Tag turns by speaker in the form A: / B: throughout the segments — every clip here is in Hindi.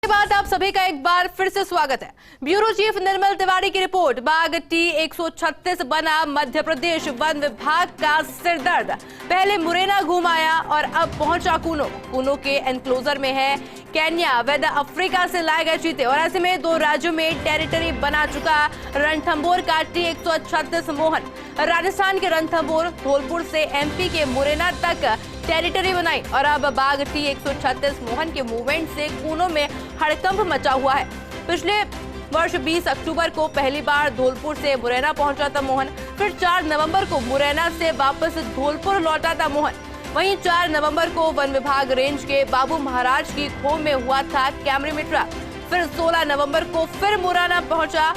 A: के बाद आप सभी का एक बार फिर से स्वागत है। ब्यूरो चीफ निर्मल तिवारी की रिपोर्ट। बाघ T136 बना मध्य प्रदेश वन विभाग का सिरदर्द। पहले मुरैना घूम आया और अब पहुंचा कूनो के एनक्लोजर में है केन्या व अफ्रीका से लाए गए चीते। और ऐसे में दो राज्यों में टेरिटरी बना चुका रणथंभौर का T136 मोहन। राजस्थान के रणथंभौर, धौलपुर से MP के मुरैना तक टेरिटरी बनाई और अब बाघ T136 मोहन के मूवमेंट से कूनो में हड़कंप मचा हुआ है। पिछले वर्ष 20 अक्टूबर को पहली बार धौलपुर से मुरैना पहुंचा था मोहन। फिर 4 नवंबर को मुरैना से वापस धौलपुर लौटा था मोहन। वहीं 4 नवंबर को वन विभाग रेंज के बाबू महाराज की खो में हुआ था कैमरे में ट्रैप। फिर 16 नवंबर को फिर मुरैना पहुंचा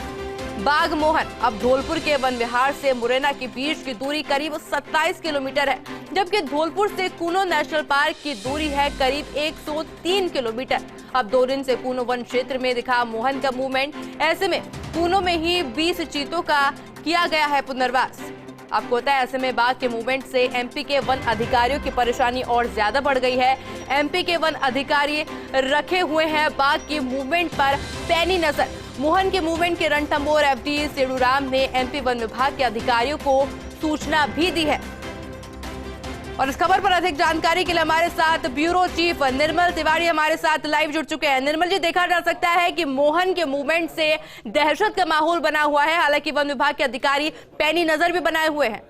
A: बाघ मोहन। अब धौलपुर के वन विहार से मुरैना के बीच की दूरी करीब 27 किलोमीटर है, जबकि धौलपुर से कूनो नेशनल पार्क की दूरी है करीब 103 किलोमीटर। अब 2 दिन से कूनो वन क्षेत्र में दिखा मोहन का मूवमेंट। ऐसे में कूनो में ही 20 चीतों का किया गया है पुनर्वास। आपको पता है, ऐसे में बाघ के मूवमेंट से MP के वन अधिकारियों की परेशानी और ज्यादा बढ़ गई है। MP के वन अधिकारी रखे हुए हैं बाघ के मूवमेंट पर पैनी नजर। मोहन के मूवमेंट के रणथंभौर FD सेडूराम ने MP वन विभाग के अधिकारियों को सूचना भी दी है। और इस खबर पर अधिक जानकारी के लिए हमारे साथ ब्यूरो चीफ निर्मल तिवारी हमारे साथ लाइव जुड़ चुके हैं। निर्मल जी, देखा जा सकता है कि मोहन के मूवमेंट से दहशत का माहौल बना हुआ है, हालांकि वन विभाग के अधिकारी पैनी नजर भी बनाए हुए हैं।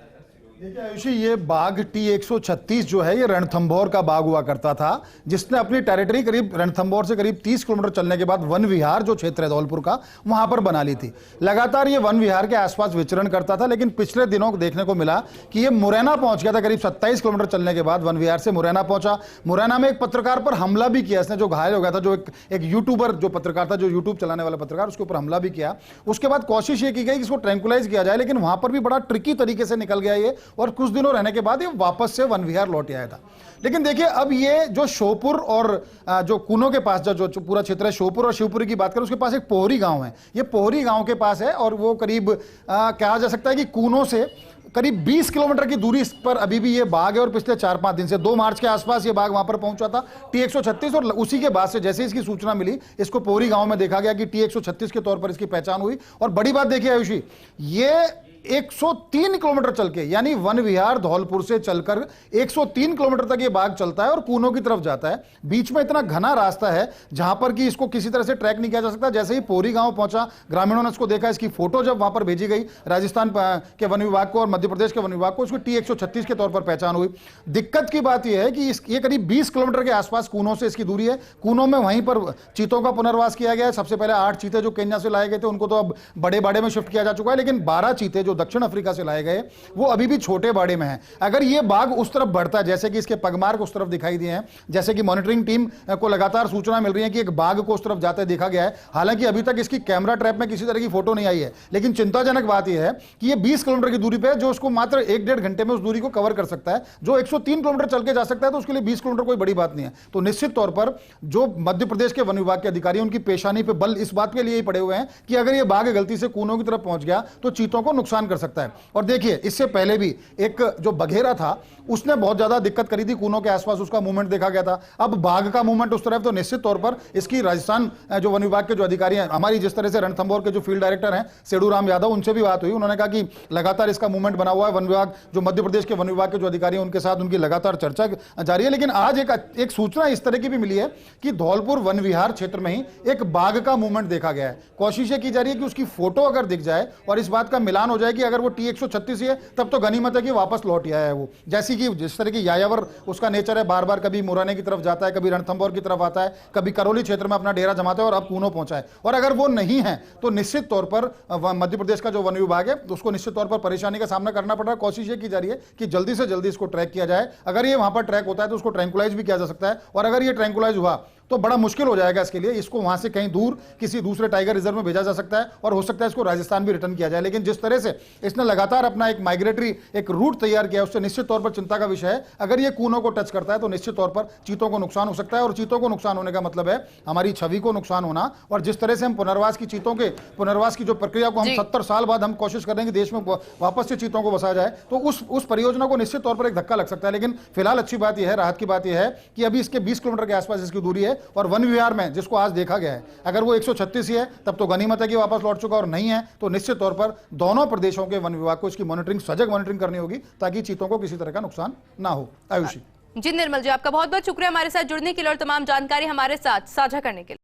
B: देखिए आयुषी, ये बाघ T136 जो है ये रणथंभौर का बाघ हुआ करता था, जिसने अपनी टेरिटरी करीब रणथंभौर से करीब 30 किलोमीटर चलने के बाद वन विहार जो क्षेत्र है धौलपुर का, वहां पर बना ली थी। लगातार ये वन विहार के आसपास विचरण करता था, लेकिन पिछले दिनों देखने को मिला कि ये मुरैना पहुंच गया था। करीब 27 किलोमीटर चलने के बाद वन विहार से मुरैना पहुंचा। मुरैना में एक पत्रकार पर हमला भी किया इसने, जो घायल हो गया था, जो एक यूट्यूबर जो पत्रकार था, जो यूट्यूब चलाने वाला पत्रकार, उसके ऊपर हमला भी किया। उसके बाद कोशिश ये की गई कि इसको ट्रैंकुलाइज किया जाए, लेकिन वहां पर भी बड़ा ट्रिकी तरीके से निकल गया ये, और कुछ दिनों रहने के बाद ये वापस से वन विहार लौट आया था। लेकिन देखिए, अब ये जो श्योपुर और जो कूनो के पास जो पूरा क्षेत्र है, श्योपुर और शिवपुरी की बात करें, उसके पास एक पोहरी गांव है। ये पोहरी गांव के पास है और वो करीब कहा जा सकता है कि कूनो से करीब 20 किलोमीटर की दूरी पर अभी भी ये बाघ है। और पिछले 4-5 दिन से 2 मार्च के आसपास ये बाघ वहां पर पहुंचा था T136, और उसी के बाद से जैसे इसकी सूचना मिली, इसको पोहरी गांव में देखा गया कि T136 के तौर पर इसकी पहचान हुई। और बड़ी बात देखिए आयुषी, ये 103 किलोमीटर चल के, यानी वन विहार धौलपुर से चलकर 103 किलोमीटर तक ये बाघ चलता है और कूनो की तरफ जाता है। बीच में इतना घना रास्ता है जहां पर कि इसको किसी तरह से ट्रैक नहीं किया जा सकता। जैसे ही पोहरी गांव पहुंचा, ग्रामीणों ने इसको देखा। इसकी फोटो जब वहां पर भेजी गई राजस्थान के वन विभाग को और मध्य प्रदेश के वन विभाग को, उसको T136 के तौर पर पहचान हुई। दिक्कत की बात यह है कि ये करीब 20 किलोमीटर के आसपास कूनो से इसकी दूरी है। कूनो में वहीं पर चीतों का पुनर्वास किया गया है। सबसे पहले 8 चीते जो केन्या से लाए गए थे, उनको तो अब बड़े बाड़े में शिफ्ट किया जा चुका है, लेकिन 12 चीते दक्षिण अफ्रीका से लाए गए वो अभी भी छोटे बाड़े में हैं। अगर ये बाघ उस तरफ बढ़ता है, जैसे कि इसके पगमार्क उस तरफ दिखाई दिए हैं, जैसे कि मॉनिटरिंग टीम को लगातार सूचना मिल रही है कि एक बाघ को उस तरफ जाते देखा गया है। हालांकि अभी तक इसकी कैमरा ट्रैप में किसी तरह की फोटो नहीं आई है, लेकिन चिंताजनक बात यह है कि ये 20 किलोमीटर की दूरी पे है, जो उसको मात्र 1-1.5 घंटे में उस दूरी को कवर कर सकता है। जो 103 किलोमीटर चल के जा सकता है, तो उसके लिए 20 किलोमीटर कोई बड़ी बात नहीं है। तो निश्चित तौर पर जो मध्य प्रदेश के वन विभाग के अधिकारी, उनकी पेशानी पे बल इस बात के लिए ही पड़े हुए हैं कि अगर ये बाघ गलती से कूनो की तरफ पहुंच गया तो चीतों को नुकसान कर सकता है। और देखिए, इससे पहले भी एक जो बघेरा था, उसने बहुत ज्यादा दिक्कत करी थी कूनो के आसपास, उसका मूवमेंट देखा गया था। अब बाघ का मूवमेंट उस तरफ, तो निश्चित तौर पर इसकी राजस्थान जो वन विभाग के जो अधिकारी हैं, हमारी जिस तरह से रणथंभौर के जो फील्ड डायरेक्टर हैं सेडूराम यादव, उनसे भी बात हुई। उन्होंने कहा कि लगातार इसका मूवमेंट बना हुआ है। वन विभाग जो मध्य प्रदेश के वन विभाग के जो अधिकारी हैं, उनके साथ उनकी लगातार चर्चा जारी है। लेकिन आज एक सूचना इस तरह की भी मिली है कि धौलपुर वन विहार क्षेत्र में ही एक बाघ का मूवमेंट देखा गया है। कोशिश की जा रही है कि उसकी फोटो अगर दिख जाए और इस बात का मिलान हो जाए कि अगर वो T136 है, तब तो गनीमत है कि वापस लौट आया है वो। जैसी कि जिस तरह की यायावर उसका नेचर है, बार बार कभी मुरैना की तरफ जाता है, कभी रणथंभौर की तरफ आता है, कभी करौली क्षेत्र में अपना डेरा जमाता है, और अब कूनो पहुंचा है। और अगर वो नहीं है तो निश्चित तौर पर मध्य प्रदेश का जो वन विभाग है, उसको निश्चित तौर पर परेशानी का सामना करना पड़ रहा है। कोशिश ये की जा रही है कि जल्दी से जल्दी इसको ट्रैक किया जाए। अगर ये वहां पर ट्रैक होता है तो उसको ट्रैंकुलाइज भी किया जा सकता है, और अगर ये ट्रैंकुलाइज हुआ तो बड़ा मुश्किल हो जाएगा इसके लिए। इसको वहां से कहीं दूर किसी दूसरे टाइगर रिजर्व में भेजा जा सकता है, और हो सकता है इसको राजस्थान भी रिटर्न किया जाए। लेकिन जिस तरह से इसने लगातार अपना एक माइग्रेटरी एक रूट तैयार किया, उससे निश्चित तौर पर चिंता का विषय है। अगर ये कूनो को टच करता है तो निश्चित तौर पर चीतों को नुकसान हो सकता है, और चीतों को नुकसान होने का मतलब है हमारी छवि को नुकसान होना। और जिस तरह से हम पुनर्वास की चीतों के पुनर्वास की जो प्रक्रिया को हम 70 साल बाद हम कोशिश कर रहे हैं कि देश में वापस से चीतों को बसाया जाए, तो उस परियोजना को निश्चित तौर पर एक धक्का लग सकता है। लेकिन फिलहाल अच्छी बात यह है, राहत की बात यह है कि अभी इसके 20 किलोमीटर के आसपास इसकी दूरी है, और वन विहार में जिसको आज देखा गया है, अगर वो 136 ही है तब तो गनीमत है कि वापस लौट चुका, और नहीं है तो निश्चित तौर पर दोनों प्रदेशों के वन विभाग को इसकी मॉनिटरिंग, सजग मॉनिटरिंग करनी होगी ताकि चीतों को किसी तरह का नुकसान ना हो। आयुषी
A: जी निर्मल जी, आपका बहुत बहुत शुक्रिया हमारे साथ जुड़ने के लिए और तमाम जानकारी हमारे साथ साझा करने के लिए।